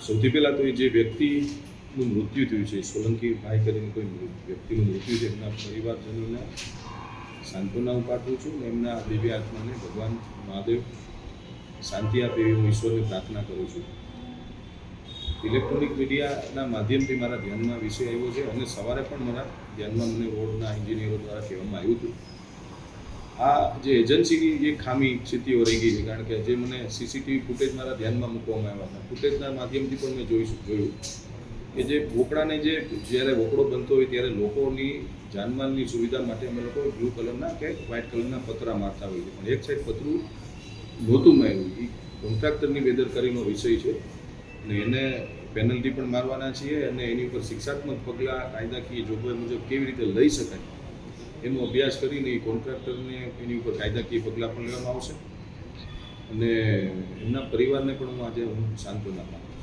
સૌથી પહેલાં તો એ જે વ્યક્તિનું મૃત્યુ થયું છે, સોલંકી ભાઈ કરીને કોઈ વ્યક્તિનું મૃત્યુ છે, એમના પરિવારજનોને સાંત્વના હું પાઠવું છું અને એમના દિવ્ય આત્માને ભગવાન મહાદેવ શાંતિ આપે એવી હું ઈશ્વરને પ્રાર્થના કરું છું. ઇલેક્ટ્રોનિક મીડિયાના માધ્યમથી મારા ધ્યાનમાં વિષય આવ્યો છે અને સવારે પણ મારા ધ્યાનમાં મને રોડના એન્જિનિયરો દ્વારા કહેવામાં આવ્યું હતું. આ જે એજન્સીની જે ખામી સ્થિતિઓ રહી ગઈ છે, કારણ કે જે મને સીસીટીવી ફૂટેજ મારા ધ્યાનમાં મૂકવામાં આવ્યા હતા, ફૂટેજના માધ્યમથી પણ મેં જોયું કે જે વોકડાને જ્યારે વોકડો બનતો હોય ત્યારે લોકોની જાનમાલની સુવિધા માટે અમે લોકો બ્લુ કલરના કે વ્હાઇટ કલરના પતરા મારતા હોઈએ છીએ, પણ એક સાઈડ પતરું નહોતું માર્યું. એ કોન્ટ્રાક્ટરની બેદરકારીનો વિષય છે અને એને પેનલ્ટી પણ મારવાના છીએ અને એની ઉપર શિક્ષાત્મક પગલાં કાયદાકીય જોગવાઈ મુજબ કેવી રીતે લઈ શકાય એનો અભ્યાસ કરીને એ કોન્ટ્રાક્ટરને એની ઉપર કાયદાકીય પગલાં પણ લેવામાં આવશે અને એમના પરિવારને પણ આજે હું સાંત્વના આપું છું.